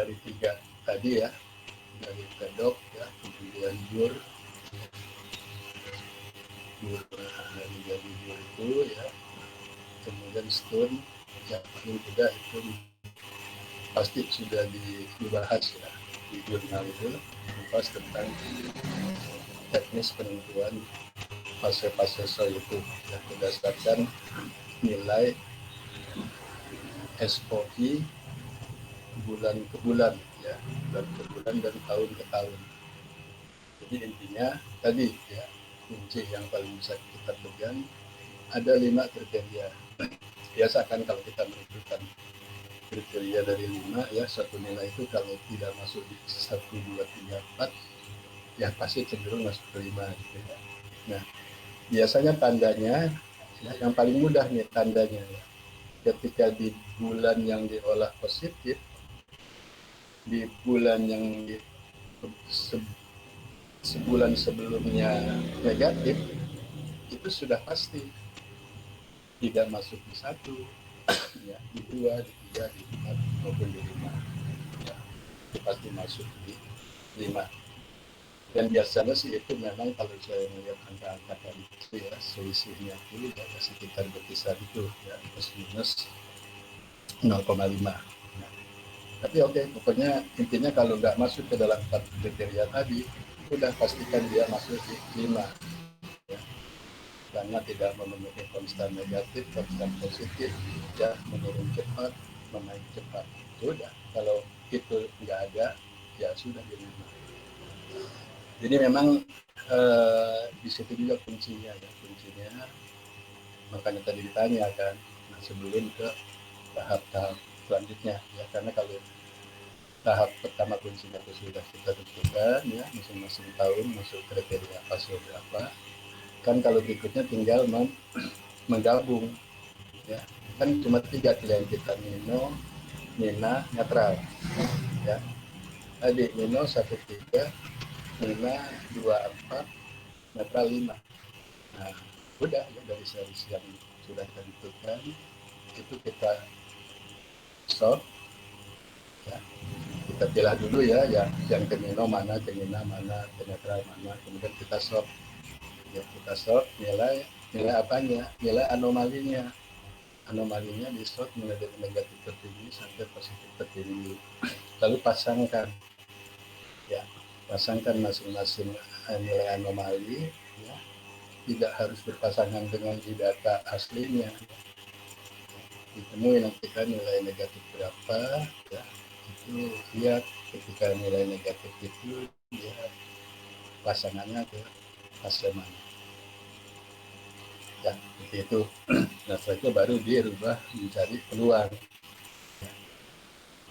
dari 3 tadi ya, dari kedok ya, kemudian jur dari jur itu ya, kemudian stun yang paling mudah itu pasti sudah dibahas ya di jurnal itu, membahas tentang teknis penentuan fase-fase soil itu yang berdasarkan nilai SOI bulan ke bulan ya, bulan ke bulan dan tahun ke tahun. Jadi intinya tadi ya, kunci yang paling bisa kita pegang ada 5 kriteria. Biasakan kalau kita menentukan kriteria dari 5 ya, satu nilai itu kalau tidak masuk di 1, 2, 3, 4 ya pasti cenderung masuk ke 5 gitu ya. Nah, biasanya tandanya ya, yang paling mudah nih tandanya ya, ketika di bulan yang diolah positif, di bulan yang sebulan sebelumnya negatif, itu sudah pasti tidak masuk di 1 ya, di 2, di 3, di 4 maupun di 5 ya, itu pasti masuk di 5. Dan biasanya sih itu memang kalau saya melihat angka-angka tadi itu ya, selisihnya itu ya sekitar berkisar itu ya, plus minus 0,5. Nah, tapi oke, pokoknya intinya kalau nggak masuk ke dalam 4 kriteria tadi, sudah pastikan dia masuk di 5 ya, karena tidak memenuhi konstan negatif, konstan positif ya, menurun cepat, menaik cepat. Sudah, kalau itu nggak ada ya sudah di 5. Jadi memang di situ juga kuncinya ya, kuncinya makanya tadi ditanya kan, nah, sebelum ke tahap-tahap selanjutnya ya, karena kalau tahap pertama kuncinya itu sudah kita tentukan ya, masing-masing tahun masuk kriteria fase berapa, kan kalau berikutnya tinggal menggabung ya, kan cuma 3 yang kita Nino, Nina, netral ya, tadi Nino 1,3, Nina 2,4, netral 5. Nah, udah ya dari series yang sudah tentukan itu kita sort ya, kita pilih dulu ya yang ke Nino mana, ke Nina mana, ke netral mana, kemudian kita sort ya, kita sort nilai apanya, nilai anomalinya di sort mulai dari negatif tertinggi sampai positif tertinggi, lalu pasangkan ya, pasangkan masing-masing nilai anomali ya, tidak harus berpasangan dengan di data aslinya, ditemui nanti kan nilai negatif berapa ya, itu lihat ketika nilai negatif itu dia pasangannya ke fase mana ya, seperti itu. Nah setelah itu baru dirubah mencari peluang ya.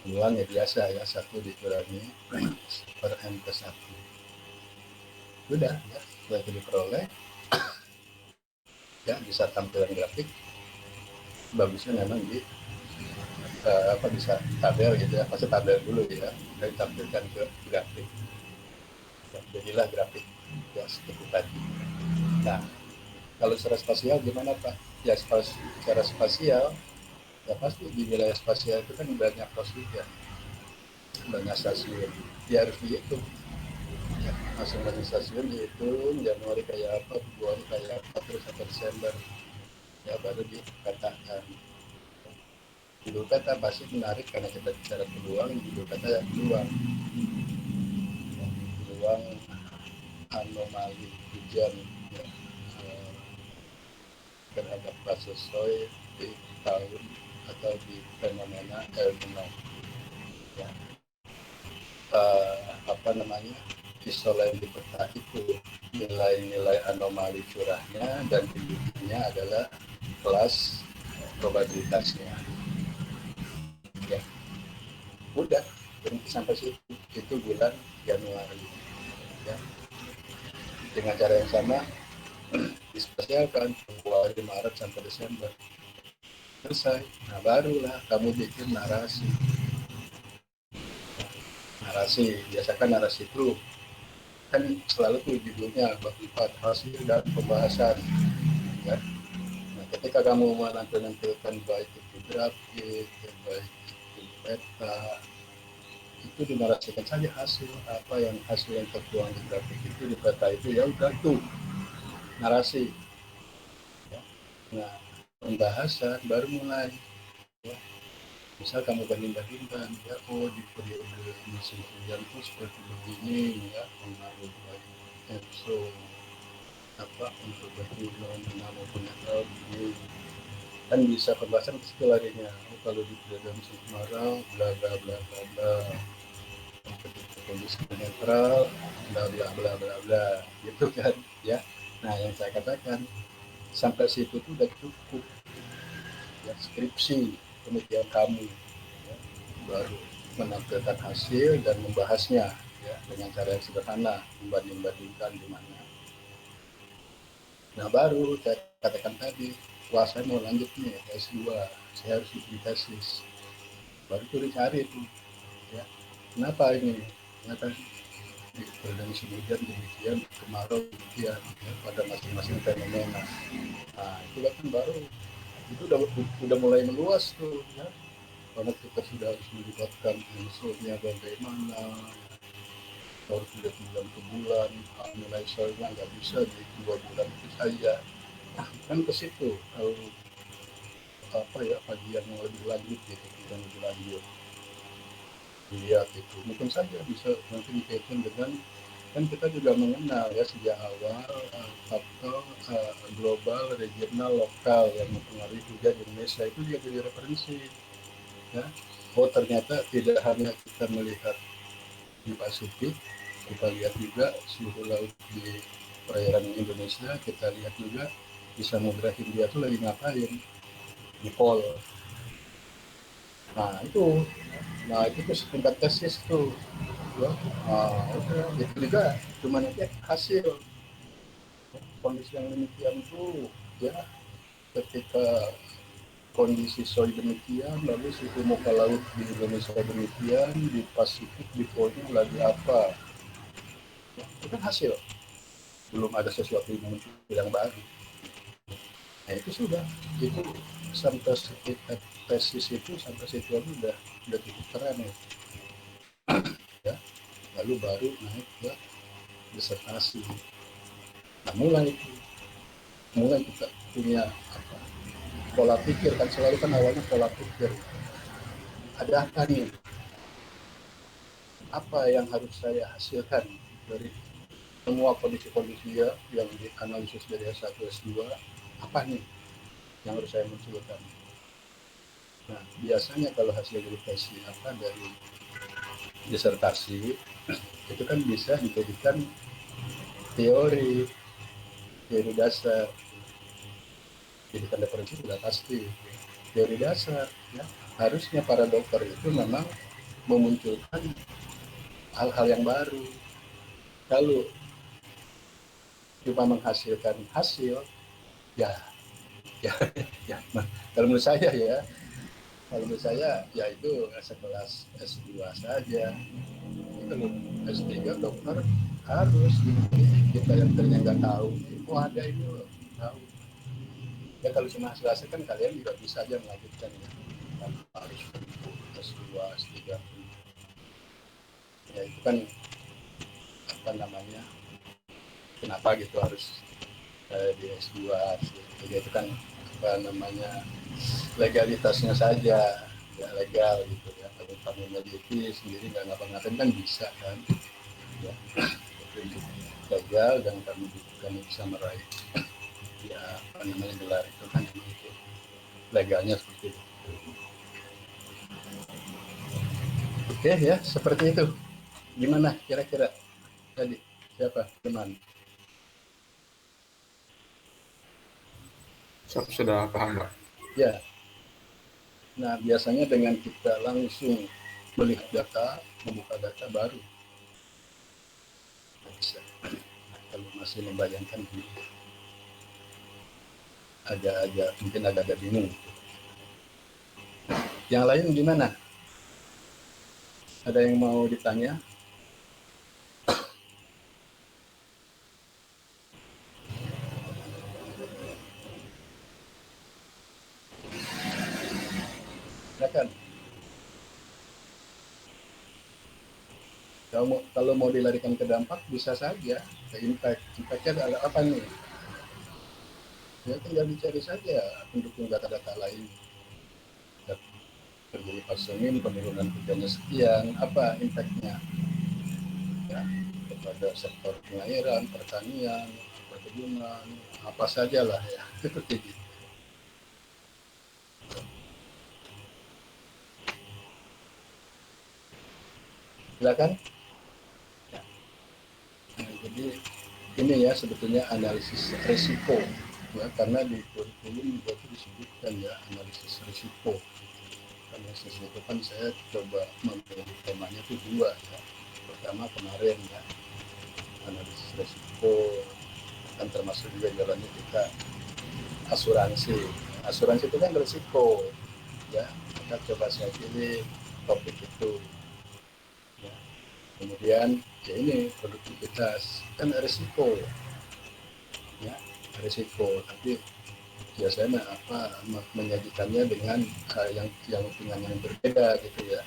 Peluang ya biasa ya, 1 dikurangi per M ke 1, sudah ya, setelah itu diperoleh ya, bisa tampilan grafik bagusnya memang di bisa tabel gitu ya, pasti tabel dulu ya, dan ditampilkan ke grafik ya, jadilah grafik ya seperti tadi. Nah kalau secara spasial gimana Pak? Ya secara spasial ya pasti di wilayah spasial itu kan banyak posisi ya, banyak stasiun, dia harus dihitung ya, masing-masing stasiun dihitung Januari kayak apa, Februari kayak apa, terus sampai Desember ya baru dikatakan. Judul kata pasti menarik karena kita bicara peluang, judul kata yang peluang ya, peluang anomali hujan ya, terhadap fase soil di tahun atau di fenomena El Nino ya. Apa namanya, isolen di peta itu nilai-nilai anomali curahnya dan tingginya adalah kelas probabilitasnya ya, udah berhenti sampai situ, itu bulan Januari ya. Dengan cara yang sama dispesialkan Februari, Maret sampai Desember, selesai. Nah barulah kamu bikin narasi. Biasakan narasi itu kan selalu tuh judulnya bab 4 hasil dan pembahasan ya. Nah ketika kamu menampilkan baik itu grafik, baik itu peta, itu dinarasikan saja hasil apa yang hasil yang tertuang di grafik itu di peta itu, ya udah tuh narasi ya. Nah, pembahasan baru mulai ya. Misal kamu banding-bandingkan ya, oh di periode musim hujan itu seperti begini ya, pengaruh baik Epson apa untuk berturun maupun netral begini, kan bisa pembahasan ke situ larinya. Oh, kalau di periode musim kemarau bla bla bla bla bla, ketika kondisi netral bla bla bla bla bla gitu kan ya. Nah, yang saya katakan sampai situ tuh udah cukup ya, skripsi pemikiran kamu ya. Baru menampilkan hasil dan membahasnya ya dengan cara yang sederhana, membanding-bandingkan di mana. Nah, baru saya katakan tadi, wah saya mau lanjut nih S2, saya harus bikin tesis. Baru tuh dicari tuh ya, kenapa ini, ternyata di periode musim hujan demikian, kemarau demikian ya, pada masing-masing fenomena. Nah, itu kan baru itu udah mulai meluas tuh ya, karena kita sudah harus melibatkan unsurnya bagaimana, harus sudah bulan ke bulan, nilai soalnya nggak bisa di 2 bulan itu saja. Nah, kan ke situ kalau apa ya, kajian yang lebih lanjut gitu, yang lebih lanjut dilihat itu mungkin saja bisa nanti dikaitkan dengan, kan kita juga mengenal ya sejak awal faktor global, regional, lokal yang mempengaruhi juga di Indonesia, itu juga jadi referensi ya. Oh, ternyata tidak hanya kita melihat di Pasifik, kita lihat juga suhu laut di perairan Indonesia, kita lihat juga di Samudra Hindia itu lagi ngapain di pol. Nah itu tuh setingkat tesis tuh ya. Itu juga cuma nanti hasil kondisi yang demikian tuh ya, ketika kondisi soil demikian, lalu suhu muka laut di Indonesia demikian, di Pasifik di polnya lagi apa ya, itu kan hasil, belum ada sesuatu yang muncul yang baru. Nah itu sudah, itu sampai sekitar tesis itu sampai situ udah cukup keren ya. Lalu baru naik ke disertasi. Nah, mulai kita punya apa, pola pikir, kan selalu kan awalnya pola pikir, ada apa nih, apa yang harus saya hasilkan dari semua kondisi-kondisi ya yang dianalisis dari S1 S2, apa nih yang harus saya munculkan. Nah, biasanya kalau hasil dari tesis apa dari disertasi itu kan bisa dijadikan teori teori dasar, jadikan referensi sudah pasti teori dasar ya. Harusnya para dokter itu memang memunculkan hal-hal yang baru. Kalau cuma menghasilkan hasil ya ya ya, kalau menurut saya ya, kalau menurut saya ya itu sekelas S2 saja. Kalau S3 dokter harus kita yang ternyata nggak tahu, oh ada ini loh, tahu ya. Kalau cuma hasil kan kalian juga bisa aja melanjutkan ya, harus S2 S3 ya. Itu kan apa namanya, kenapa gitu harus di S2 S3 itu kan apa namanya, legalitasnya saja ya, legal gitu ya. Kalau kamu meneliti sendiri nggak ngapa-ngapain kan bisa kan ya, itu legal dan kamu bisa meraih ya apa namanya gelar itu kan, itu legalnya seperti itu. Oke ya, seperti itu. Gimana kira-kira tadi, siapa teman? Sudah paham, Pak. Ya, nah biasanya dengan kita langsung melihat data, membuka data baru bisa. Kalau masih membayangkan agak-agak mungkin agak-agak bingung. Yang lain gimana? Ada yang mau ditanya? Silakan. Kalau mau dilarikan ke dampak bisa saja ke impact. Impactnya ada apa nih? Ya tinggal dicari saja pendukung data-data lain. Terjadi parsemen, penurunan hujannya sekian, apa impactnya ya, kepada sektor pengairan, pertanian, perkebunan, apa sajalah ya seperti itu. Silakan. Ya. Nah, jadi ini ya sebetulnya analisis risiko ya, karena di kurikulum juga itu disebutkan ya analisis risiko. Analisis itu kan saya coba memilih temanya itu dua ya. Pertama kemarin ya analisis risiko, kan termasuk juga jalannya kita asuransi. Asuransi itu kan risiko ya, kita coba saya pilih topik itu ya. Kemudian ya ini produktivitas kan risiko ya, risiko, tapi biasanya menyajikannya dengan yang berbeda gitu ya,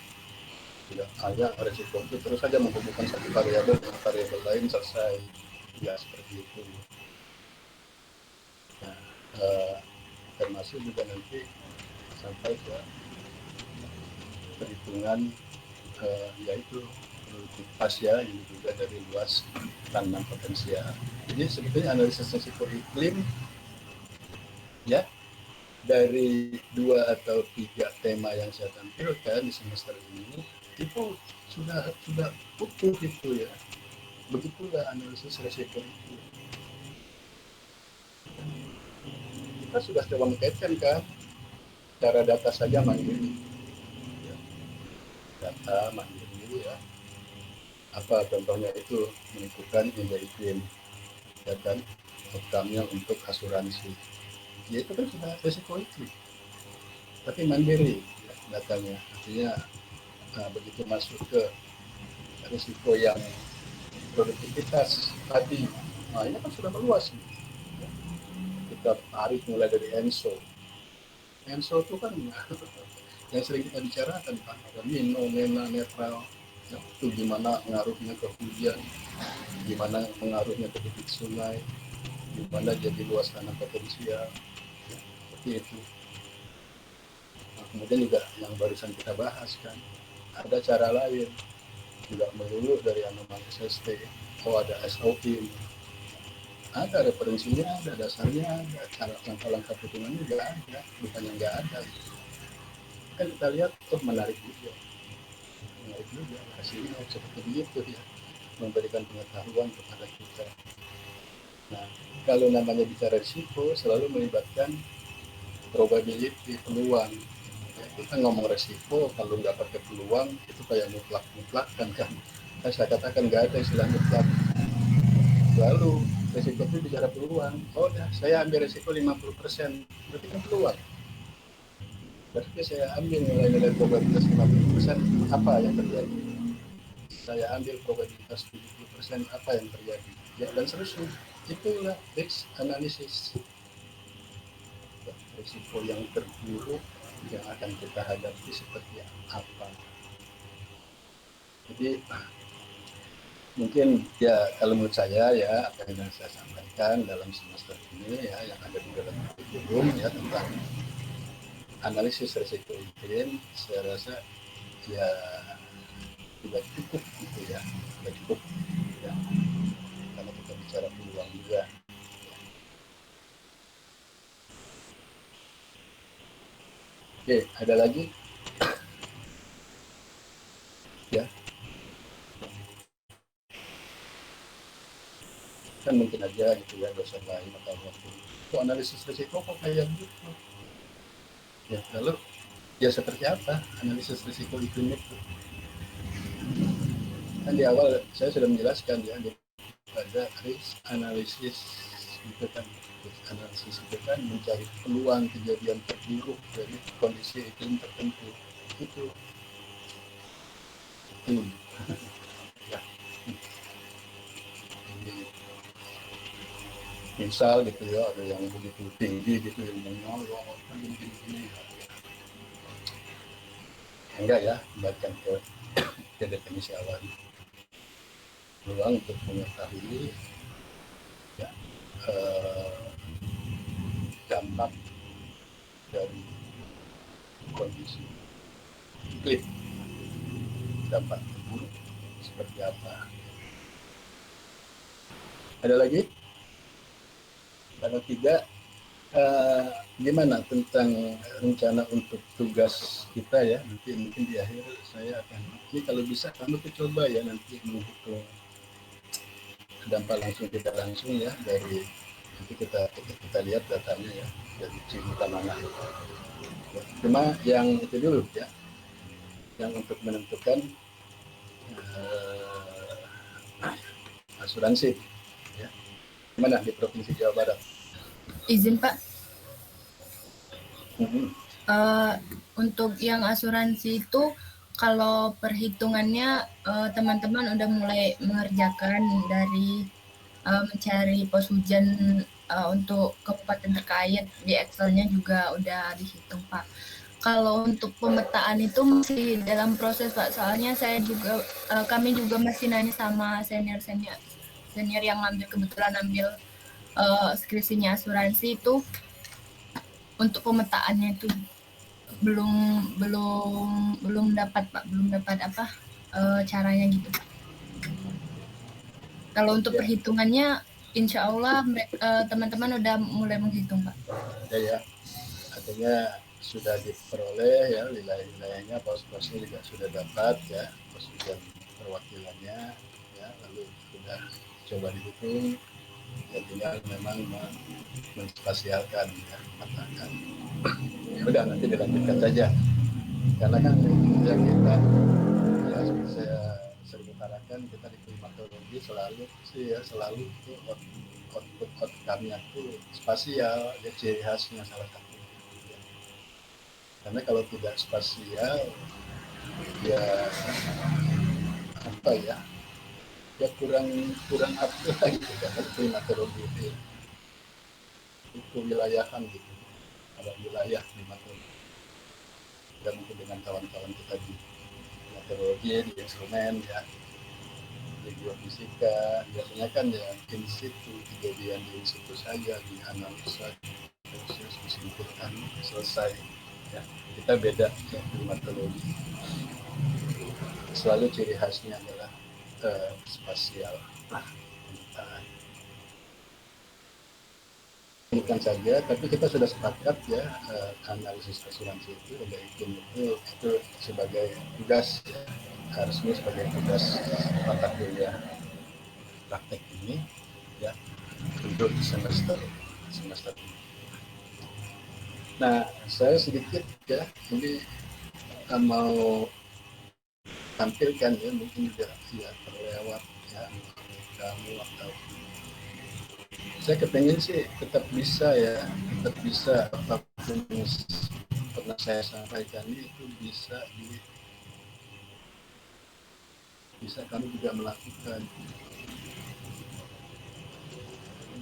tidak hanya risiko itu terus saja menghubungkan satu variabel dengan variabel lain selesai ya, seperti itu. Nah, termasuk juga nanti sampai ke perhitungan yaitu produktivitas ya, ini juga dari luas tanam potensial. Jadi sebetulnya analisis risiko iklim ya, dari 2 atau 3 tema yang saya tampilkan di semester ini itu sudah utuh itu ya. Begitulah analisis risiko itu. Kita sudah coba mengkaitkan kan cara data saja mandiri ya. Data mandiri ya, apa contohnya itu menentukan indeks iklim ya kan, outcome-nya untuk asuransi ya, itu kan sudah risiko iklim tapi mandiri ya, datanya artinya begitu masuk ke risiko yang produktivitas tadi, nah ini kan sudah meluas nih. Kita tarik mulai dari ENSO itu kan yang sering kita bicarakan kan, ada Mino, Nena, netral ya, itu gimana pengaruhnya ke hujan, gimana pengaruhnya ke debit sungai, gimana jadi luas tanah potensial ya, seperti itu. Nah, kemudian juga yang barusan kita bahas kan, ada cara lain, tidak melulu dari anomali SST, ada SOP, ada referensinya, ada dasarnya, ada cara langkah-langkah perhitungannya juga ada, bukan yang nggak ada. Kan kita lihat, menarik juga hasilnya seperti itu ya, memberikan pengetahuan kepada kita. Nah, kalau namanya bicara risiko, selalu melibatkan probability, peluang. Ya, kita ngomong resiko, kalau nggak pakai peluang, itu kayak mutlak kan. Saya katakan nggak ada istilah mutlak. Lalu resiko itu bicara peluang. Oh, ya, saya ambil resiko 50%, berarti kan peluang. Berarti saya ambil nilai-nilai probabilitas 50%, apa yang terjadi? Saya ambil probabilitas 70%, apa yang terjadi? Ya, dan seterusnya. Itulah risk analysis. Risiko yang terburuk yang akan kita hadapi seperti apa. Jadi mungkin ya kalau menurut saya ya apa yang saya sampaikan dalam semester ini ya yang ada di dalam kurikulum ya tentang analisis risiko iklim, saya rasa ya tidak cukup gitu ya, tidak cukup ya, karena kita bicara peluang juga. Oke, ada lagi ya, kan mungkin aja gitu ya dosen lain atau waktu itu analisis risiko kok kayak gitu ya, lalu ya seperti apa analisis risiko iklim itu? Kan di awal saya sudah menjelaskan ya, ada risk analisis gitu kan. Risk analisis itu kan mencari peluang kejadian terburuk dari kondisi iklim tertentu itu. Hmm. Ya. Jadi, misal gitu ya, ada yang begitu tinggi gitu yang menyolong kan gini-gini ya. Enggak ya, kembalikan ke definisi awal. peluang untuk mengetahui ya, dampak dari kondisi iklim, dampak buruk seperti apa. Ada lagi? Kalau tidak, gimana tentang rencana untuk tugas kita ya? Nanti mungkin di akhir saya akan, ini kalau bisa kamu coba ya nanti menghitung dampak langsung tidak langsung ya dari, nanti kita lihat datanya ya dari Cipta mana. Cuma yang itu dulu ya, yang untuk menentukan asuransi ya. Gimana di Provinsi Jawa Barat? Izin Pak, Hmm. untuk yang asuransi itu kalau perhitungannya teman-teman udah mulai mengerjakan dari mencari pos hujan untuk kabupaten terkait di Excelnya juga udah dihitung Pak. Kalau untuk pemetaan itu masih dalam proses Pak, soalnya kami juga masih nanya sama senior yang kebetulan ngambil skripsinya asuransi itu untuk pemetaannya itu belum belum belum dapat Pak, belum dapat caranya gitu Pak. Kalau untuk Ya, perhitungannya insya Allah teman-teman udah mulai menghitung Pak. ya, artinya sudah diperoleh ya wilayah-wilayahnya, pos-posnya juga sudah dapat ya, pos hujan perwakilannya ya, lalu sudah coba dihitung ya, tinggal memang menspasialkan ya, matangkan. Ya udah nanti dilanjutkan saja, karena kan yang kita ya seperti saya sering utarakan, kita di klimatologi selalu sih ya, selalu itu output kami itu spasial ya, ciri khasnya salah satu ya. Karena kalau tidak spasial ya apa ya, ya kurang kurang update lah gitu kan, klimatologi itu wilayahan gitu, ada wilayah klimatologi dan mungkin dengan kawan-kawan kita di meteorologi, di instrumen ya, di geofisika biasanya kan ya in situ, kejadian di situ saja, di analisa proses disimpulkan selesai ya. Kita beda ya, klimatologi selalu ciri khasnya adalah spasial. Bukan saja, tapi kita sudah sepakat ya, analisis asuransi itu, ada itu sebagai tugas ya, harusnya sebagai tugas mata kuliah praktek ini ya, untuk semester ini. Nah, saya sedikit ya, ini mau tampilkan ya, mungkin juga ya terlewat ya kamu atau saya kepengen sih tetap bisa ya, tetap bisa apapun yang pernah saya sampaikan itu bisa kami juga melakukan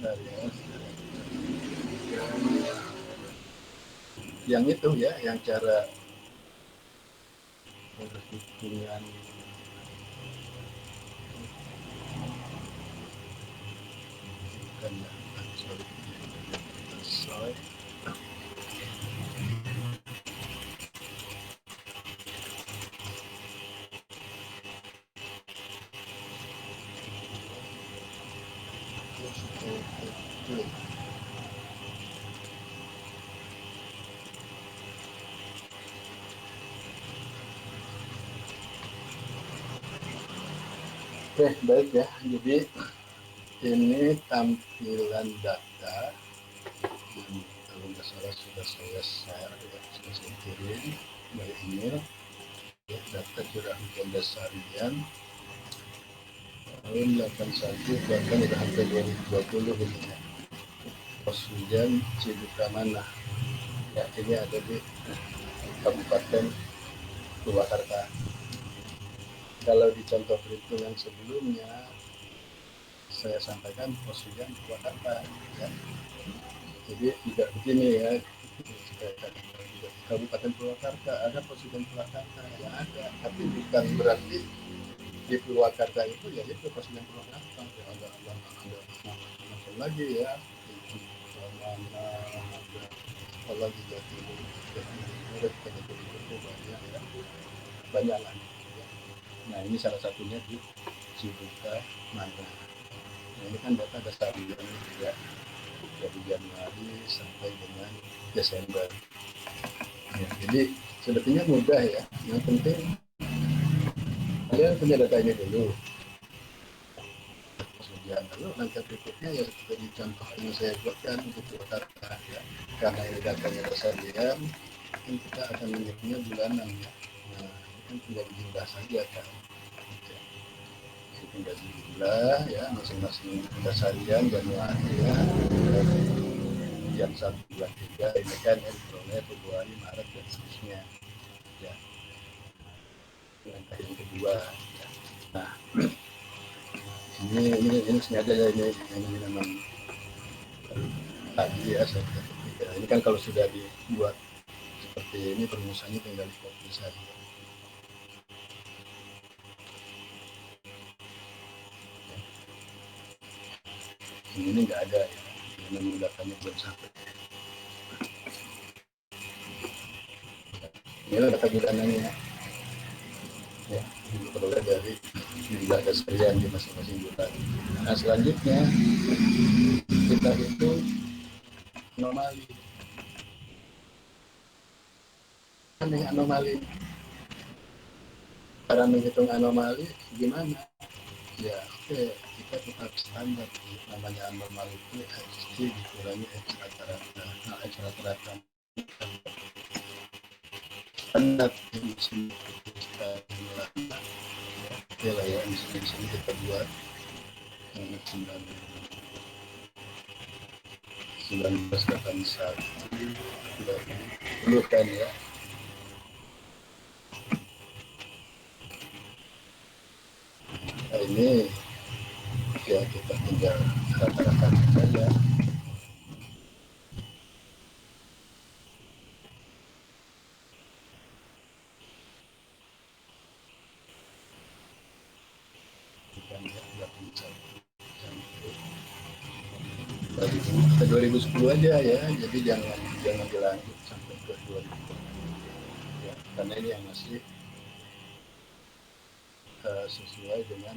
dari yang itu ya, yang cara perhitungan bukan ya, sorry. Oke, baik ya. Jadi ini tampilan data yang kalau nggak salah sudah saya share ya, sudah saya kirim by email ya, data curah hujan dasarian tahun 81 bahkan udah sampai 2020 ini ya. Pos hujan Cibukamana ya, ini ada di Kabupaten Purwakarta. Kalau di contoh perhitungan sebelumnya saya sampaikan pos hujan Purwakarta ya. Jadi tidak begini ya, di Kabupaten Purwakarta ada pos hujan Purwakarta ya, ada, tapi bukan berarti di Purwakarta itu ya itu Presiden Purwakarta ya, ada macam lagi ya, mana ada apalagi Jatiluhur itu banyak ya, banyak lah ya. Nah ini salah satunya di Cibuka Mangga. Nah ini kan data dasarnya juga dari Januari sampai dengan Desember ya, jadi sebetulnya mudah ya, yang penting kalian punya data ini dulu. Ya, lalu langkah berikutnya ya seperti contoh yang saya buatkan untuk Purwakarta ya, karena ini datanya dasarian, kan kita akan menyebutnya bulanan ya. Nah, ini kan tinggal dijumlah saja kan. Ya. Jadi tinggal dijumlah ya, masing-masing dasarian Januari ya, kemudian 1, 2, 3 ini kan ya, diperoleh Februari, Maret dan seterusnya. Ya. Langkah yang kedua. Ya. Nah, ini sengaja ya ini memang tadi ya saya ya, ini kan kalau sudah dibuat seperti ini perumusannya tinggal di copy saja. Ini nggak ada ya, ini menggunakannya belum sampai. Ini data bulanannya ya, diperoleh dari jumlah dasarian di masing-masing bulan. Nah selanjutnya kita hitung anomali. Ini anomali. Cara menghitung anomali gimana? Ya oke, kita tetap standar namanya anomali itu XG dikurangi X rata-rata. Nah X rata-rata standar yang kita lah ya, di sini kita buat 1981 kan ya. Nah ini ya kita tinggal rata-rata saja. Ke 2010 aja ya, jadi jangan dilanjut sampai ke 2000 ya, karena ini yang masih sesuai dengan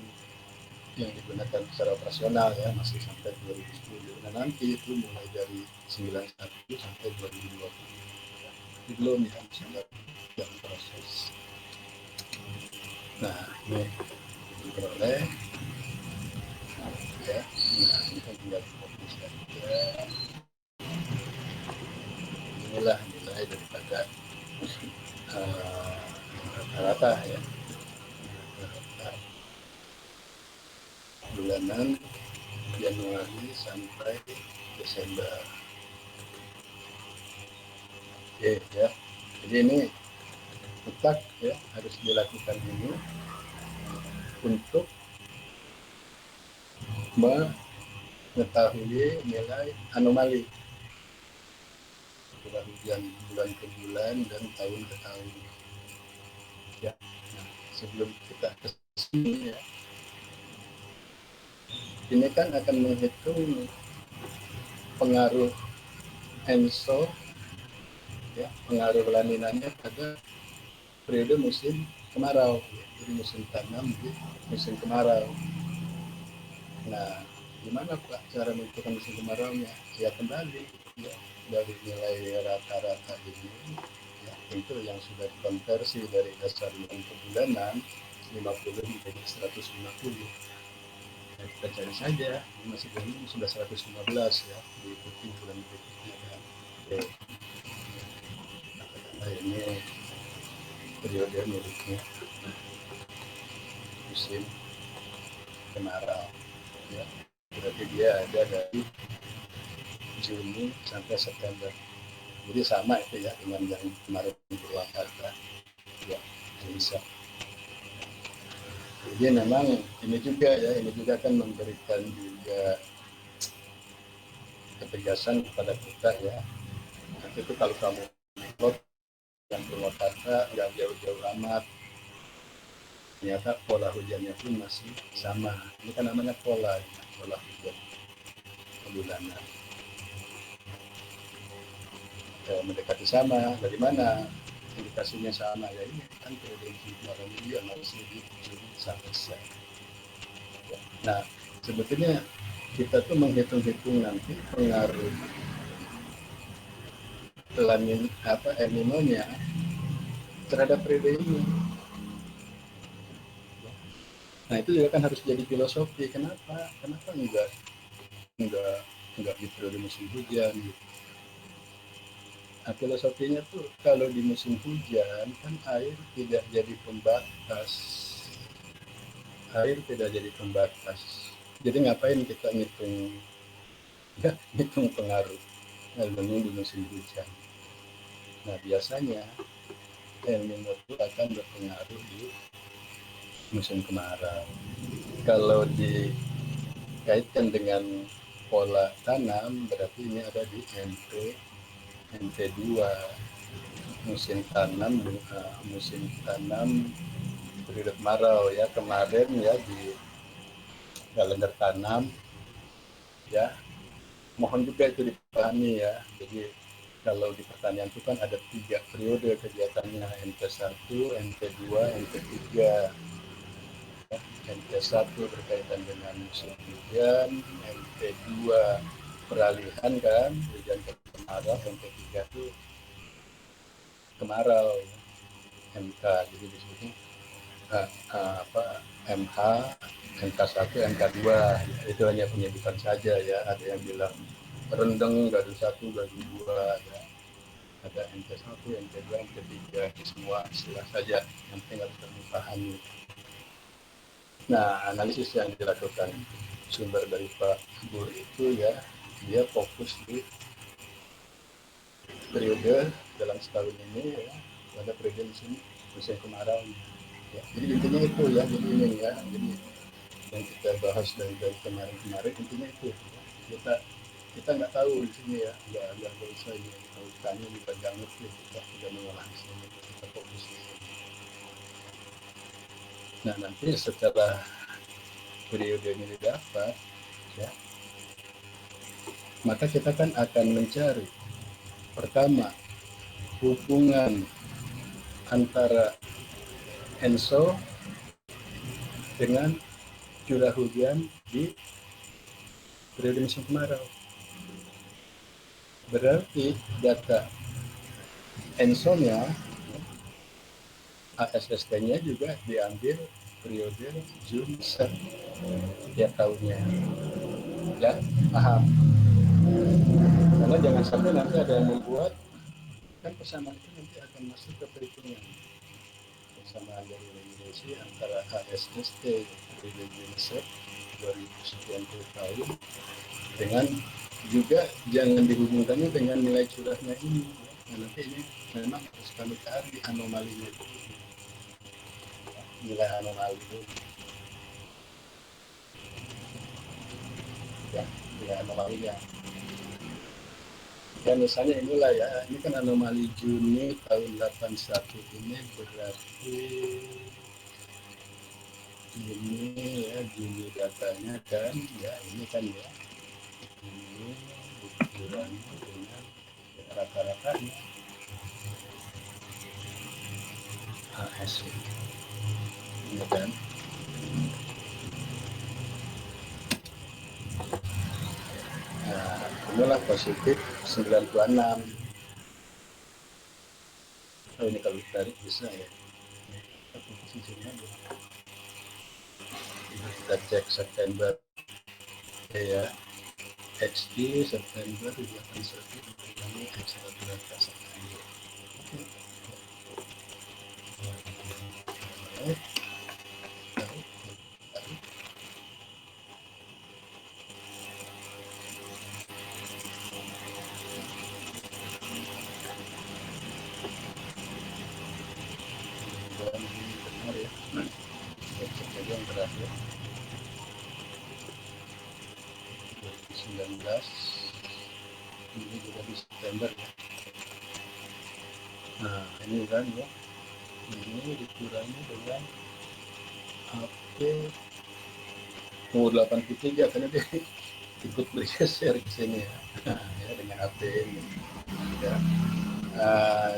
yang digunakan secara operasional ya, masih sampai 2010. Nah nanti itu mulai dari 91 sampai 2020 ya, itu belum ya, misalnya yang proses. Nah ini diperoleh ya, nah ini kan tinggal fokus saja. Inilah nilai daripada rata-rata ya, rata-rata bulanan Januari sampai Desember. Oke ya, jadi ini tetap ya harus dilakukan ini untuk mengetahui nilai anomali curah hujan bulan ke bulan dan tahun ke tahun ya. Nah, sebelum kita ke sini ya, ini kan akan menghitung pengaruh ENSO ya, pengaruh laninanya pada periode musim kemarau ya. Jadi musim tanam di musim kemarau. Nah gimana Pak cara menentukan musim kemaraunya? Ya kembali ya dari nilai rata-rata ini ya, itu yang sudah dikonversi dari dasar nilai bulanan 50 menjadi 150. Ya, kita cari saja, masih belum sudah 115 ya, diikuti bulan berikutnya kan. Oke. Nah, ini periode miliknya musim kemarau ya, berarti dia ada dari Juni sampai September. Jadi sama itu ya dengan yang kemarin di Purwakarta ya, bisa. Jadi memang ini juga ya, ini juga kan memberikan juga ketegasan kepada kita ya. Nanti itu kalau kamu upload yang Purwakarta nggak jauh-jauh amat, ternyata pola hujannya pun masih sama. Ini kan namanya pola hujan bulanan. Mendekati sama, dari mana indikasinya sama? Ya ini kan periode musim dia masih di Juni sampai September. Nah, sebetulnya kita tuh menghitung-hitung nanti pengaruh El Nino-nya terhadap periode ini. Nah, itu juga kan harus jadi filosofi. Kenapa enggak di periode musim hujan gitu. Nah, filosofinya tuh kalau di musim hujan kan air tidak jadi pembatas. Air tidak jadi pembatas. Jadi ngapain kita ngitung pengaruh El Nino di musim hujan. Nah, biasanya El Nino itu akan berpengaruh di musim kemarau. Kalau dikaitkan dengan pola tanam, berarti ini ada di NT2 musim tanam periode kemarau ya. Kemarin ya di kalender tanam ya, mohon juga itu dipahami ya. Jadi kalau di pertanian itu kan ada 3 periode kegiatannya, NT1, NT2, NT3. NT1 berkaitan dengan musim hujan, NT2 peralihan kan, hujan ke kemarau, NT3 itu kemarau, MK. Jadi disebutnya MH, MK1, MK2. Itu hanya penyebutan saja ya. Ada yang bilang rendeng, gadu 1, gadu 2 ya. Ada MT1, MT2, MT3, semua istilah saja, yang penting harus kami pahami. Nah, analisis yang dilakukan sumber dari Pak Bur itu ya, dia fokus di periode dalam setahun ini ya, pada periode musim kemarau. Ya, jadi intinya itu ya, jadi ini ya, jadi yang kita bahas dari kemarin intinya itu ya. Kita nggak tahu di sini ya, nggak usah ini, kalau tanya juga nggak ngerti, kita tidak mengolah di sini, kita fokus di sini. Nah, nanti setelah periode ini didapat ya, maka kita kan akan mencari pertama hubungan antara ENSO dengan curah hujan di periode musim kemarau. Berarti data ENSO-nya, ASST-nya juga diambil periode Juni setiap tahunnya. Ya, paham? Karena jangan sampai nanti ada yang membuat kan persamaan itu nanti akan masuk ke perhitungan persamaan dari regulasi antara ASST periode Juni 2090 tahun dengan juga jangan dihubungkannya dengan nilai curahnya ini. Nah, nanti ini memang harus kami cari anomalinya itu, nilai anomali itu ya, nilai anomalinya. Ya misalnya inilah ya, ini kan anomali Juni tahun 81 ini berarti Juni datanya kan ya ini kan ya ini dikurangi dengan rata-ratanya AS ini kan. Nah, inilah positif 96. Oh ini kalau ditarik bisa ya. Kita cek September ya. XD September 81 dikurangi X rata-rata September. Dan benar ya. Cek aja yang terakhir 2019 ini juga di September ya. Nah ini kan ya, ini dikurangi dengan Oke, umur 83 karena dia ikut bergeser ke sini ya, ya dengan HP ini. Ya.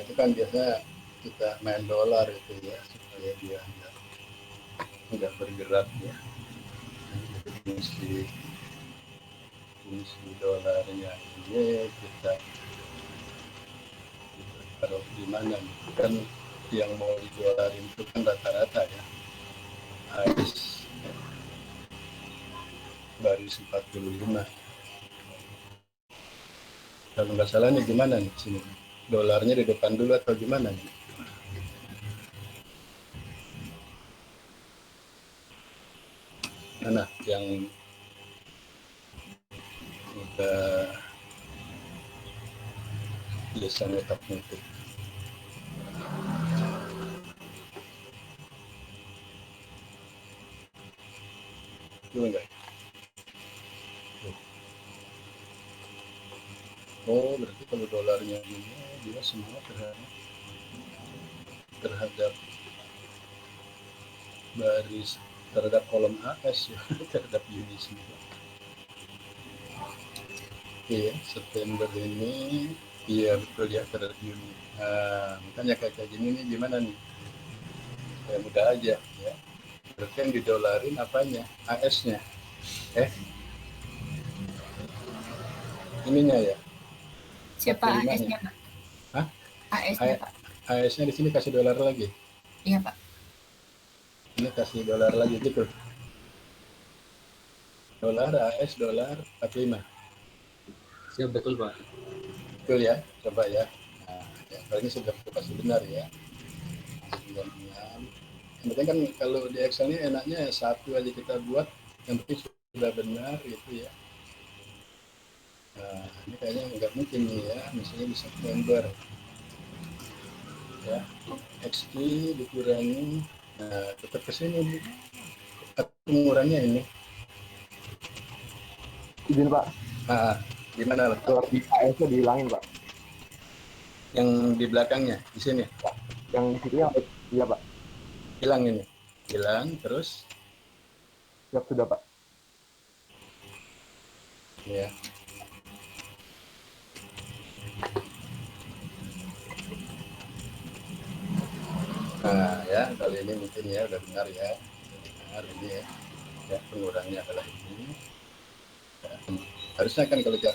Itu kan biasanya kita main dolar itu ya supaya dia nggak bergerak ya. Fungsi dolarnya ini kita taruh di mana nih? Kan yang mau didolarin itu kan rata-rata ya AS baris 45. Kalau nggak salah nih gimana nih sini? Dolarnya di depan dulu atau gimana nih? Mana yang udah biasa nyetaknya itu? Itu enggak? Oh, berarti kalau dolarnya ini dia semua terhadap baris terhadap kolom AS ya, terhadap Uni semua. Iya, September ini iya betul ya terhadap Uni. Nah, makanya kayak gini nih gimana nih? Kayak mudah aja ya. Berarti yang didolarin apanya? AS-nya. Ininya ya. Siapa 45-nya. AS-nya, Pak? Hah? AS-nya, Pak. AS-nya di sini kasih dolar lagi. Iya, Pak. Ini kasih dolar lagi gitu. Dolar AS dolar 45. Siap, betul Pak. Betul ya, coba ya. Nah, ya, kalau ini sudah pasti benar ya. 96. Yang penting kan kalau di Excel ini enaknya satu aja kita buat, yang penting sudah benar gitu ya. Nah, ini kayaknya nggak mungkin nih ya, misalnya di September ya, XT dikurangi, nah tetap ke sini pengurannya ini. Izin Pak, Nah, gimana dolar di AS-nya dihilangin Pak. yang di belakangnya di sini? Yang di situ yang iya Pak. Hilang ini, hilang terus. Siap sudah Pak. Ya. Nah ya, kali ini mungkin ya udah benar ya. Benar ini ya. Ya, pengurangnya adalah ini. Ya, harusnya kan kalau ya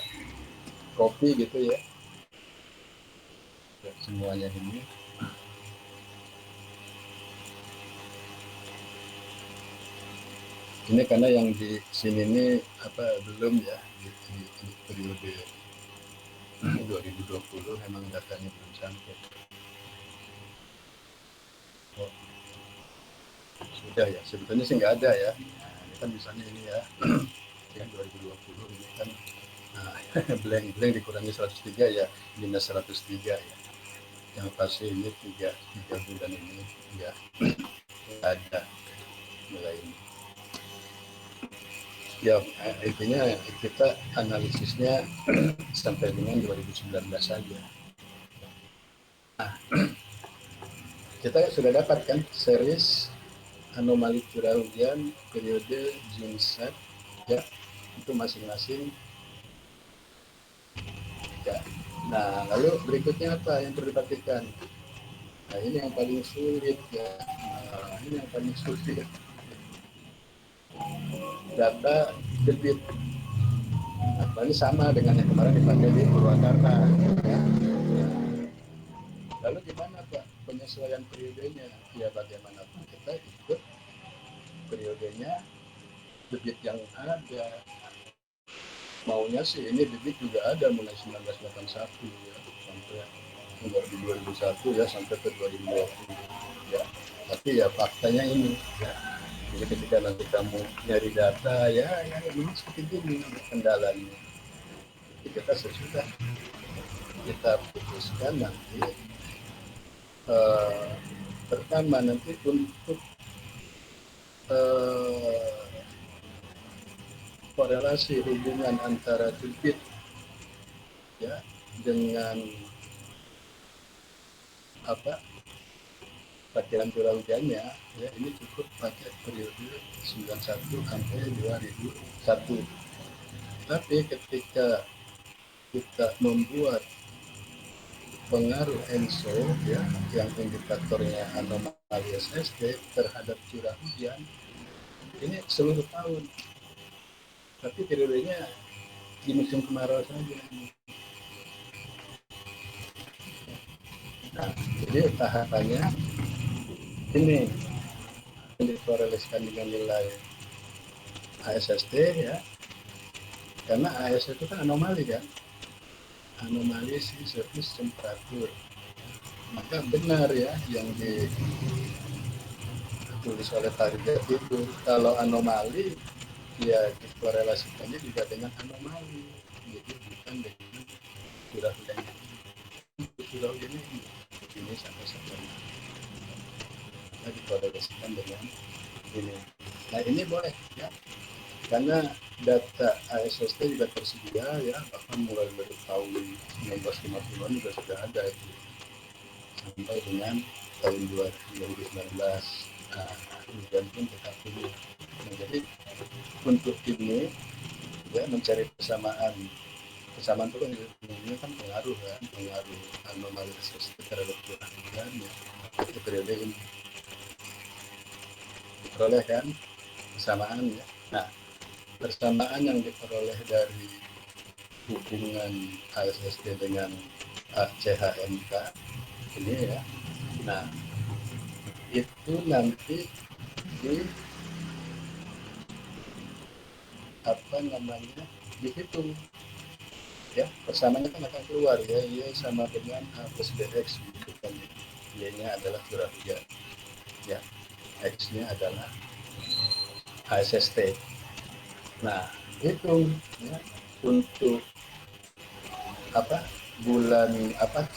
kopi gitu ya. Ya, semuanya ini. Ini karena yang di sini ini apa belum ya di periode 2020 memang datanya belum sampai. Oh, sudah ya, sebetulnya sih nggak ada ya. Nah, ini kan misalnya ini ya, yang 2020 ini kan blank dikurangi 103 ya, minus 103 ya. Yang pasti ini tiga bulan ini nggak ada mulai ini. Ya, intinya kita analisisnya sampai dengan 2019 saja. Nah, kita sudah dapat kan series anomali curah hujan periode June-Sep ya, itu masing-masing ya. Nah, lalu berikutnya apa yang perlu diperhatikan? Nah, ini yang paling sulit ya. Nah, ini yang paling sulit. Data debit. Nah, ini sama dengan yang kemarin dipakai di Purwakarta. Ya. Lalu gimana Pak penyesuaian periodenya? Ya bagaimanapun kita ikut periodenya debit yang ada. Maunya sih ini debit juga ada mulai 1981 ya sampai 2001 ya sampai ke 2020 ya. Tapi ya faktanya ini ya. Jadi ketika nanti kamu nyari data ya ini seperti ini kendalanya. Jadi kita sesudah kita putuskan nanti pertama nanti untuk korelasi hubungan antara debit ya dengan apa perkiraan curah hujannya ya ini cukup pakai periode 91 sampai 2001. Tapi ketika kita membuat pengaruh ENSO ya yang indikatornya anomali SST terhadap curah hujan ini seluruh tahun, tapi periodenya di musim kemarau saja. Nah, jadi tahapannya ini dikorelasikan dengan nilai ASST ya, karena ASST itu kan anomali kan, anomali sea surface temperature. Maka benar ya yang ditulis oleh target itu, kalau anomali ya dikorelasikannya juga dengan anomali, jadi bukan dengan curah hujan. Curah hujan ini sampai sekarang kita dikorelasikan dengan ini. Nah ini boleh ya, karena data ASST juga tersedia ya, bahkan mulai dari tahun 1950-an juga sudah ada itu sampai dengan tahun 2019. Nah, hujan pun tetap tinggi. Nah, jadi untuk ini ya mencari kesamaan itu kan ini kan pengaruh anomali ASST terhadap curah hujan ya. Itu periode ini diperoleh kan kesamaan ya. Nah, persamaan yang diperoleh dari hubungan ASST dengan CHMK ini ya. Nah, itu nanti di dihitung ya, persamaannya kan akan keluar ya, Y sama dengan A plus BX gitu kan. Y-nya adalah curah hujan ya, X-nya adalah ASST. Nah, hitung ya, untuk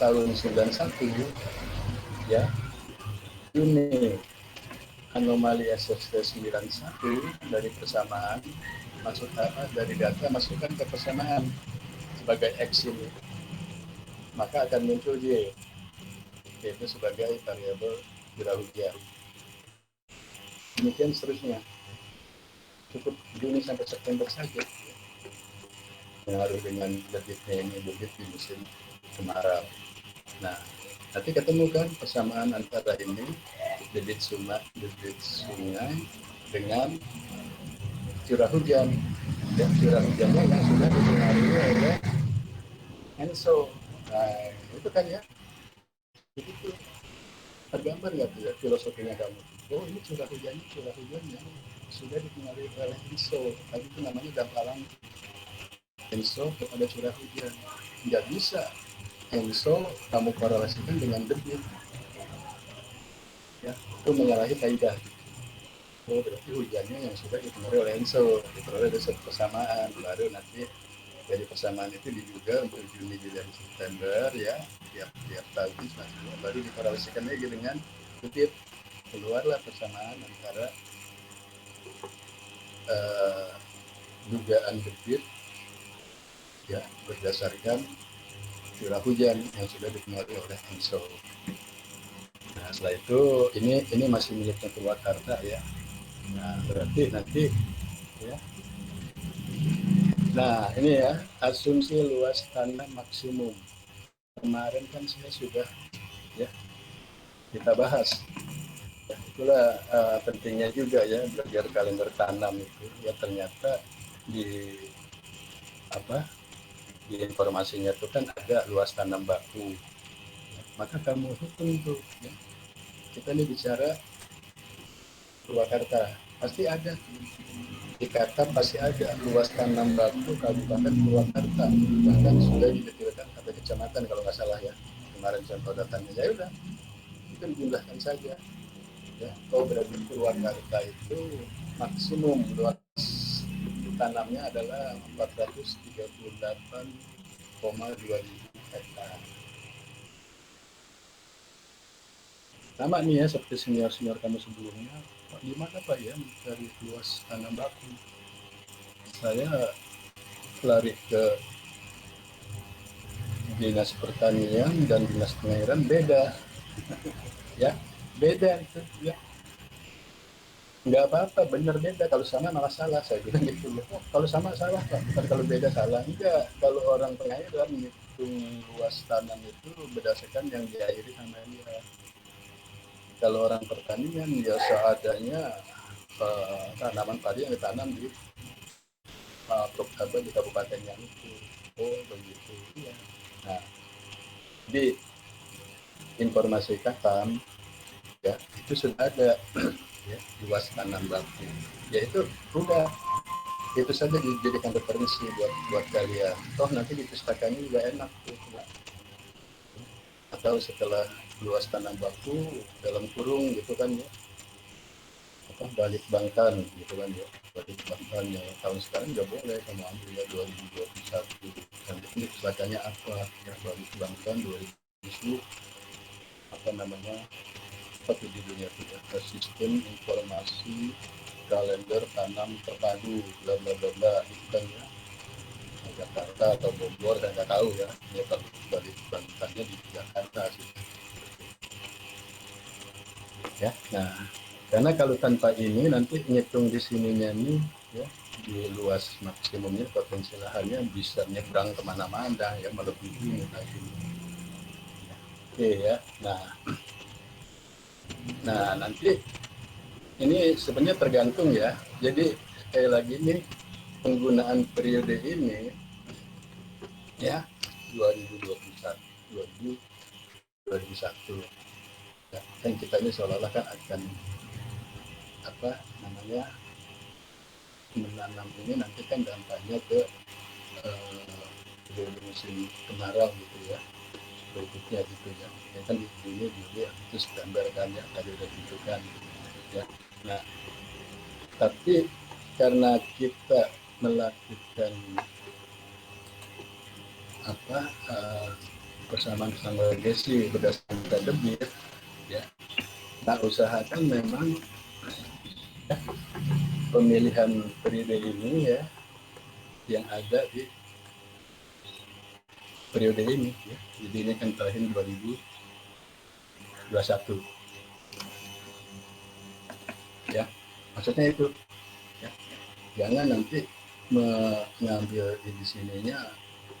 tahun 91 ya, ini anomali SST 91 dari persamaan dari data masukkan ke persamaan sebagai X ini, maka akan muncul Y, yaitu sebagai variabel curah hujan. Demikian seterusnya, cukup Juni sampai September saja pengaruh dengan debitnya ini, debit di musim kemarau. Nah, nanti ketemukan persamaan antara ini debit sungai dengan curah hujan, dan curah hujannya yang sudah dipengaruhi oleh ENSO. Nah, itu kan ya, begitu tergambar nggak tuh ya filosofinya kamu? Oh, ini curah hujan yang sudah dipengaruhi oleh ENSO. Tadi itu namanya dampalan ENSO kepada curah hujan. Nggak bisa ENSO kamu korelasikan dengan debit ya, itu menyalahi kaidah. Oh, berarti hujannya yang sudah dipengaruhi oleh ENSO, diperoleh dari satu persamaan, baru nanti dari persamaan itu diduga untuk Juni, Juli, September ya, tiap tahun baru dikorelasikan lagi dengan debit, keluarlah persamaan antara dugaan debit ya berdasarkan curah hujan yang sudah dipengaruhi oleh ENSO. Nah, setelah itu ini masih miliknya Purwakarta ya. Nah, berarti nanti ya. Nah, ini ya asumsi luas tanah maksimum. Kemarin kan saya sudah ya kita bahas. Ya, itulah pentingnya juga ya belajar kalender tanam itu. Ya ternyata di di informasinya itu kan ada luas tanam baku. Maka kamu hitung tuh ya. Kita ini bicara Purwakarta, pasti ada di kata pasti ada luas tanam baku Kabupaten Purwakarta, bahkan sudah didetilkan sampai kecamatan kalau nggak salah ya kemarin contoh datanya. Ya udah, itu dijumlahkan saja ya. Oh, berarti Purwakarta itu maksimum luas tanamnya adalah 438,2 hektar. Sama nih ya seperti senior kamu sebelumnya. Gimana Pak ya mencari luas tanam baku? Saya lari ke Dinas Pertanian dan Dinas Pengairan beda ya, beda itu ya. Nggak apa-apa, bener beda. Kalau sama malah salah, saya bilang gitu loh. Oh, kalau sama salah Pak, bukan kalau beda salah. Enggak, kalau orang pengairan menghitung luas tanam itu berdasarkan yang diairi sama dia. Kalau orang pertanian ya seadanya tanaman padi yang ditanam di di kabupaten yang itu. Oh begitu ya. Nah, diinformasikan ya itu sudah ada ya, luas tanam baku. Ya itu udah itu saja dijadikan referensi buat kalian. Toh nanti di pustakannya juga enak tuh. Ya. Atau setelah luas tanam baku dalam kurung gitu kan ya. Apa balik bangkan gitu kan ya. Balik bangkan yang tahun sekarang nggak boleh kamu ambil ya 2021. Dan itu pustakannya apa? Ya balik bangkan 2020 apa namanya? Satu judulnya itu ya, sistem informasi kalender tanam terpadu bla bla bla bla itu kan ya Jakarta atau Bogor dan nggak tahu ya ini kalau balik bangkannya di Jakarta sih ya. Nah karena kalau tanpa ini nanti ngitung di sininya nih ya di luas maksimumnya potensi lahannya bisa nyebrang kemana-mana ya melebihi lagi ya. Oke ya. Nah nanti ini sebenarnya tergantung ya. Jadi sekali lagi nih penggunaan periode ini ya 2021 2021 ya, kan kita ini seolah-olah kan akan apa namanya menanam ini nanti kan dampaknya ke periode musim kemarau gitu ya berikutnya gitu ya. Ya kan di Juni, Juli, Agustus, September kan ya tadi udah tunjukkan ya. Nah tapi karena kita melakukan apa bersama-sama Desi berdasarkan debit ya, nah usahakan memang ya, pemilihan periode ini ya yang ada di periode ini ya. Jadi ini kan terakhir 2021 ya, maksudnya itu ya. Jangan nanti mengambil di sininya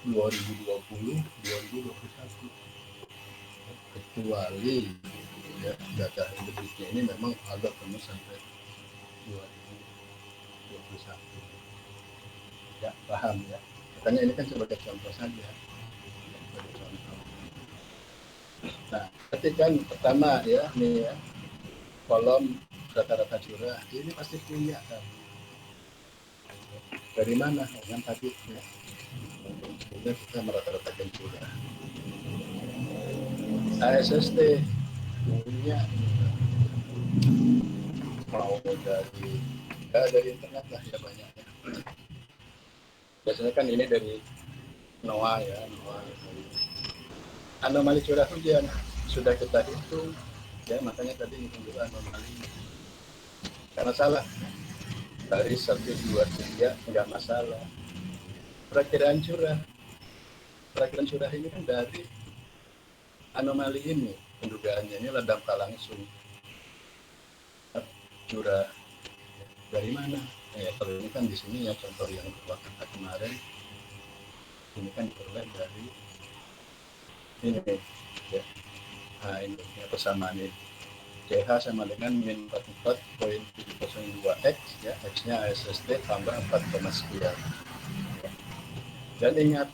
2020 2021 kecuali ya data debitnya ini memang agak penuh sampai 2021 ya, paham ya. Makanya ini kan sebagai contoh saja sebagai contoh. Nah ketika pertama ya nih ya kolom rata-rata curah ini pasti punya kan dari mana yang tadi ya kemudian kita merata-ratakan curah ASST punya mau dari internet lah ya banyaknya. Biasanya kan ini dari NOAA ya, NOAA. Anomali curah hujan sudah kita hitung ya, makanya tadi hitung dulu anomali karena salah dari 1, 2, 3 nggak masalah. Perakiraan curah ini kan dari anomali ini pendugaannya ini adalah dampak langsung curah dari mana ya. Kalau ini kan di sini ya contoh yang Purwakarta kemarin ini kan diperoleh dari ini ya. Nah ini ya, persamaan ini CH sama dengan min 44.702 X ya, X nya ASST tambah 4, sekian ya. Dan ingat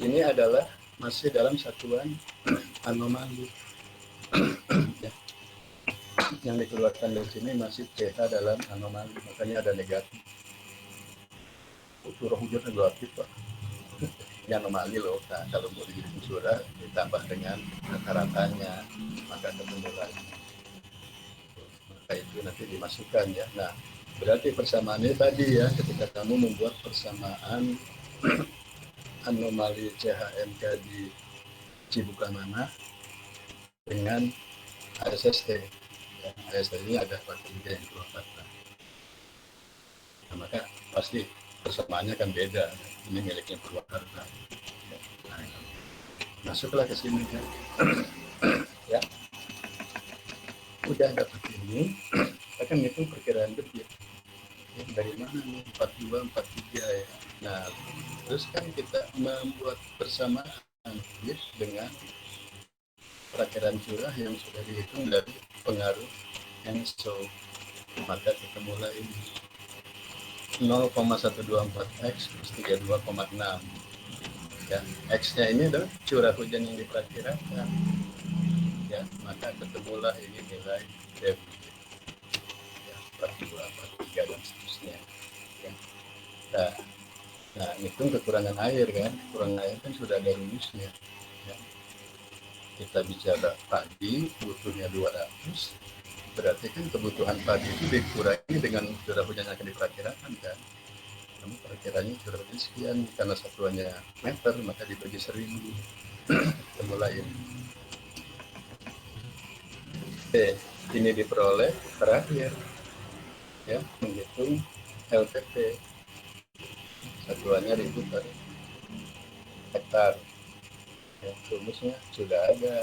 ini adalah masih dalam satuan anomali ya. Yang dikeluarkan dari sini masih CH dalam anomali, makanya ada negatif. Curah hujan negatif Pak. Ini anomali loh. Nah, kalau mau dihitung curah ditambah dengan rata-ratanya maka ketemu lagi. Maka itu nanti dimasukkan ya. Nah berarti persamaannya tadi ya, ketika kamu membuat persamaan anomali CHMK di Cibukamana dengan ASST ya, ASST ini ada 43 yang Purwakarta. Nah, maka pasti persamaannya kan beda, ini miliknya Purwakarta ya. Nah, masuklah ke sini ya. Ya udah dapat ini, kita kan ngitung perkiraan debit. Ya, dari mana nih 42, 43 ya. Nah, terus kan kita membuat persamaan debit dengan perakiraan curah yang sudah dihitung dari pengaruh ENSO. Maka kita mulai ini 0,124x plus 32,6. Ya, x-nya ini adalah curah hujan yang diperkirakan. Ya, maka ketemulah ini nilai debit. Ya, 42, 43 dan seterusnya. Ya. Nah, hitung kekurangan air kan. Kekurangan air kan sudah ada rumusnya. Ya. Kita bicara padi butuhnya 200, berarti kan kebutuhan padi itu dikurangi dengan curah hujan yang akan diperkirakan kan. Kamu perkiranya curah hujan sekian, karena satuannya meter maka dibagi 1000. Kita mulai ini. Oke, ini diperoleh terakhir ya, menghitung LPP, satuannya ribu per hektar. Ya, rumusnya sudah ada.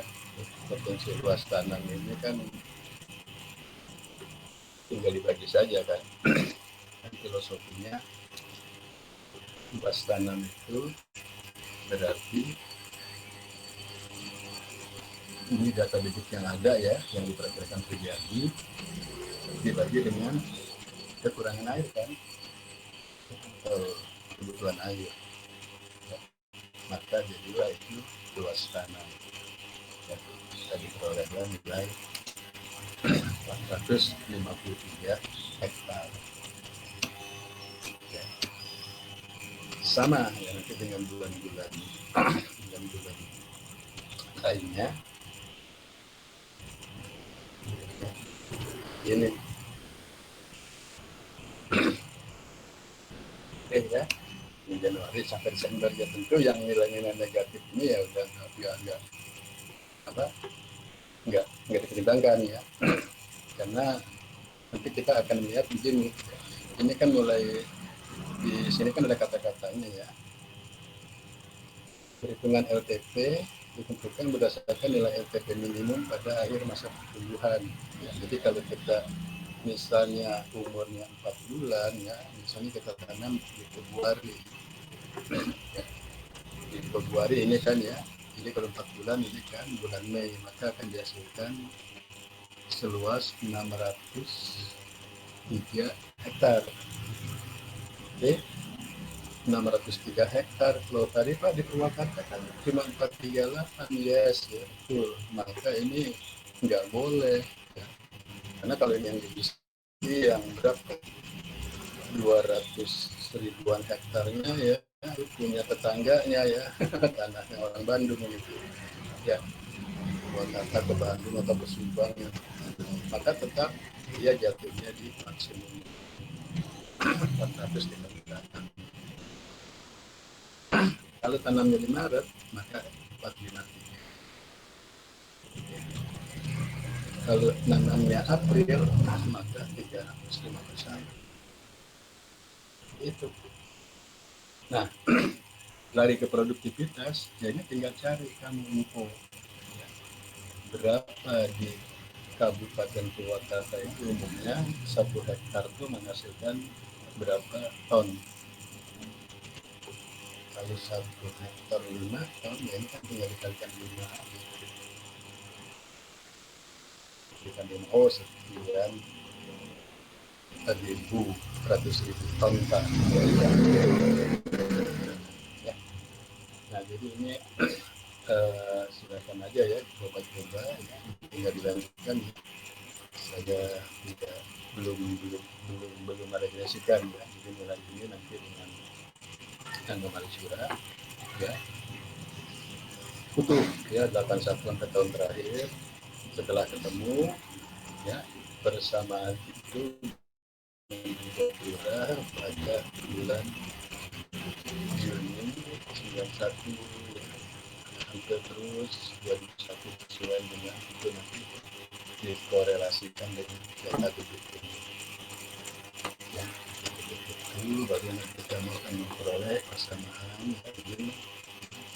Potensi luas tanam ini kan tinggal dibagi saja kan. Dan filosofinya luas tanam itu berarti ini data bibit yang ada ya, yang diperkirakan terjadi, dibagi dengan kekurangan air kan, atau kebutuhan air. Ya, maka jadilah itu luas tanam. Ya, bisa diperolehlah nilai 453 hektar. Ya. Sama ya, nanti dengan bulan-bulan lainnya. Ini ya, di Januari sampai Desember ya, tentu yang nilai-nilai negatif ini ya udah nggak dipertimbangkan ya, karena nanti kita akan melihat begini. Ini kan mulai di sini kan ada kata-katanya ya, perhitungan LTP ditentukan berdasarkan nilai LTP minimum pada akhir masa pertumbuhan ya. Jadi kalau kita misalnya umurnya 4 bulan ya, misalnya kita tanam di Februari ya. Di Februari ini kan ya, ini kalau 4 bulan ini kan bulan Mei, maka akan dihasilkan seluas 603 hektar. Oke, 603 hektar. Kalau tadi Pak di Purwakarta kan cuma 438, yes ya, betul. Maka ini nggak boleh ya. Karena kalau ini yang divisi yang berapa 200 ribuan hektarnya ya, punya tetangganya ya, tanahnya orang Bandung gitu ya, Purwakarta ke Bandung atau ke Subang ya, maka tetap dia jatuhnya di maksimum 400 hektar. Kalau tanamnya di Maret maka 453. Kalau nanamnya April maka 351. Itu. Nah, lari ke produktivitas, jadi tinggal cari kamu info ya, berapa di Kabupaten Purwakarta itu umumnya 1 hektar itu menghasilkan berapa ton. Kalau 1 hektar 5 ton ya, ini kan tinggal dikalikan 5. Dikalikan 5, oh sekian 1.100.000 ton Pak. Ya. Nah jadi ini silakan aja ya, coba-coba ya, tinggal dilanjutkan ya. Saya tidak belum meregresikan ya, jadi mulai ini nanti dengan anomali curah ya, utuh ya 8 satuan ke tahun terakhir setelah ketemu ya, bersama itu curah pada bulan Juni 91 ya, hampir terus 21 sesuai dengan itu nanti dikorelasikan dengan data debit ini ya, itu baru nanti kita akan memperoleh persamaan ya, ini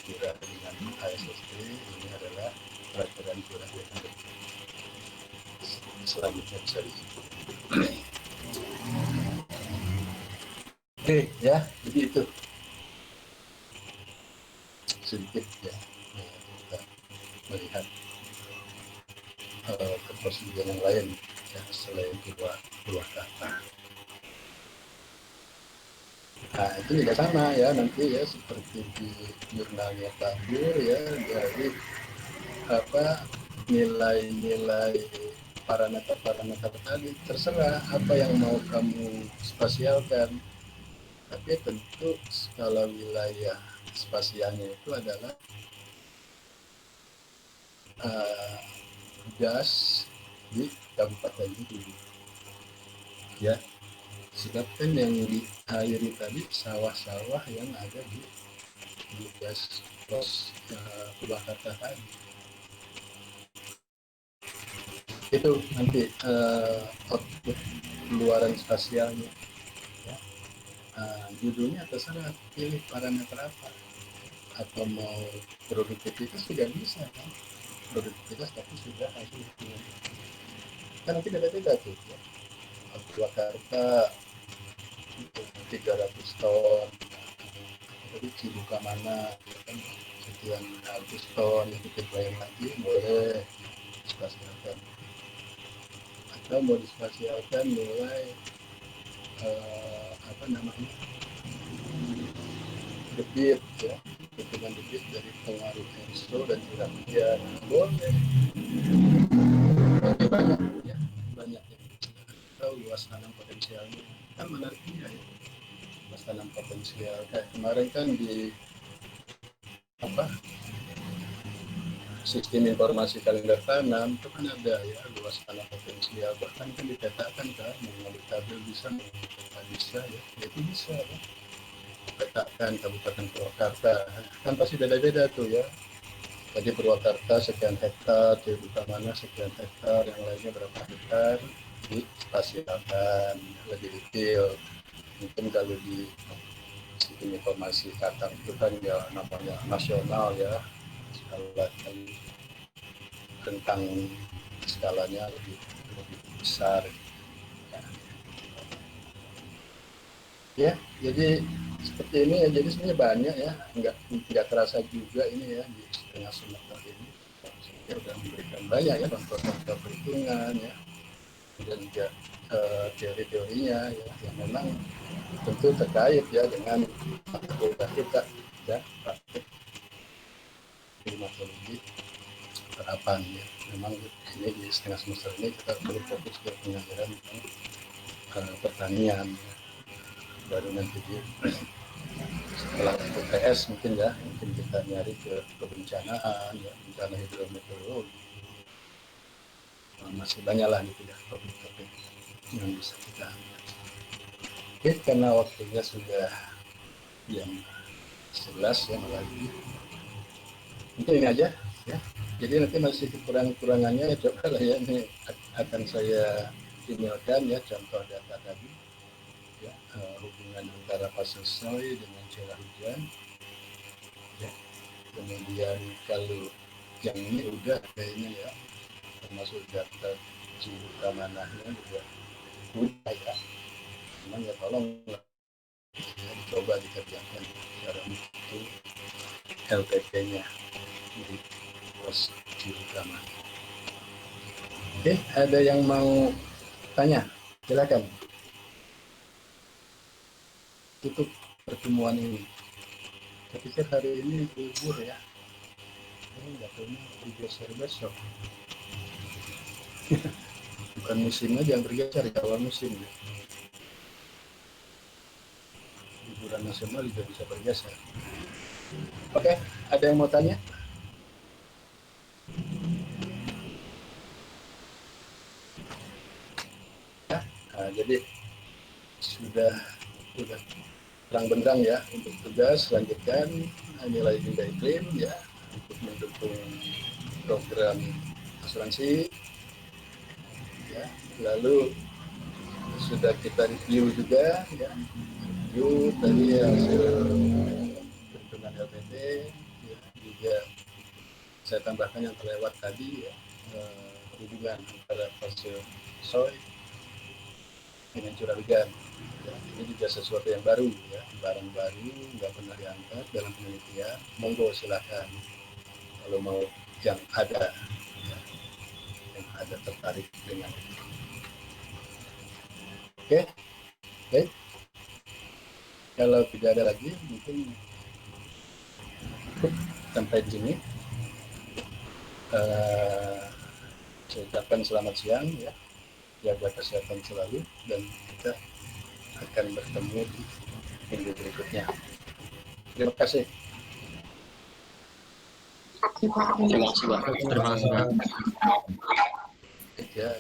curah dengan ASST. Ini adalah peraturan curah yang ada. selanjutnya bisa di Oke ya, jadi itu sedikit ya kita melihat keprosedian yang lain ya, selain dua kata. Nah itu juga sama ya, nanti ya seperti di jurnalnya Pak Gur ya, jadi nilai-nilai parameter tadi terserah apa yang mau kamu spasialkan, tapi tentu skala wilayah spasialnya itu adalah gas di kabupaten itu ya, sebabkan yang diairi tadi sawah-sawah yang ada di gas pos Purwakarta tadi. Itu nanti output keluaran spasialnya ya. Judulnya terserah pilih parameter apa, atau mau produktivitas juga bisa kan, produktivitas tapi sudah hasil kan nanti beda-beda tuh ya. Purwakarta 300 ton, jadi Cibuka mana kan sekian ratus ton, itu kita lagi boleh dispasialkan, atau mau dispasialkan mulai debit ya, hitungan debit dari pengaruh ENSO dan curah hujan boleh. Banyak ya, banyak yang tahu luas tanam potensialnya kan menariknya ya, luas tanam potensial kayak kemarin kan di sistem informasi kalender tanam itu kan ada ya luas tanam potensial, bahkan kan dipetakan kan melalui tabel bisa, bisa ya, itu bisa ya, petakan Kabupaten Purwakarta kan pasti beda-beda tuh ya. Jadi Purwakarta sekian hektar, Cibuka mana sekian hektar, yang lainnya berapa hektar, dispasialkan lebih detail. Mungkin kalau di sistem informasi kata itu kan ya namanya nasional ya, skala tentang skalanya lebih besar ya. Jadi seperti ini ya, jadi sebenarnya banyak ya, nggak terasa juga ini ya di tengah semester ini saya sudah memberikan banyak ya contoh-contoh perhitungan ya, dan juga teori-teorinya ya, yang memang tentu terkait ya dengan fakultas kita ya, praktik klimatologi terapan ya. Memang ini di setengah semester ini kita perlu fokus ke pengajaran pertanian ya. Baru nanti setelah UTS mungkin ya, mungkin kita nyari ke kebencanaan ya, bencana hidrometeorologi, masih banyak lah gitu ya topik-topik yang bisa kita ambil. Oke, karena waktunya sudah jam 11 ya lagi, mungkin ini aja ya. Jadi nanti masih kekurangannya ya, coba lah ya, ini akan saya emailkan ya contoh data tadi ya, hubungan antara fase soi dengan curah hujan ya. Kemudian kalau yang ini udah kayaknya ya, termasuk data Cibuka manahnya juga udah ya, cuman ya tolong ya, coba dikerjakan secara itu LPP-nya di pos Cibuka mana. Oke, ada yang mau tanya? Silakan. Tutup pertemuan ini. Saya pikir hari ini libur ya. Ini nggak tahu digeser besok. Bukan musim aja yang bergeser, ya awal musim ya. Liburan nasional juga bisa bergeser. Oke, ada yang mau tanya? Ya, nah, jadi sudah terang benderang ya untuk tugas. Lanjutkan nilai-nilai iklim ya untuk mendukung program asuransi ya. Lalu sudah kita review juga ya, review tadi hasil perhitungan LPT ya, juga saya tambahkan yang terlewat tadi ya, hubungan antara fosil soy dengan curah hujan. Ya, ini juga sesuatu yang baru ya, barang baru, nggak pernah diangkat dalam penelitian. Monggo silakan kalau mau yang ada ya, yang ada tertarik dengan itu. Oke, baik. Kalau tidak ada lagi, mungkin cukup sampai di sini. Saya ucapkan selamat siang ya, jaga kesehatan selalu, dan kita akan bertemu di minggu berikutnya. Terima kasih. Terima kasih Pak. Ya,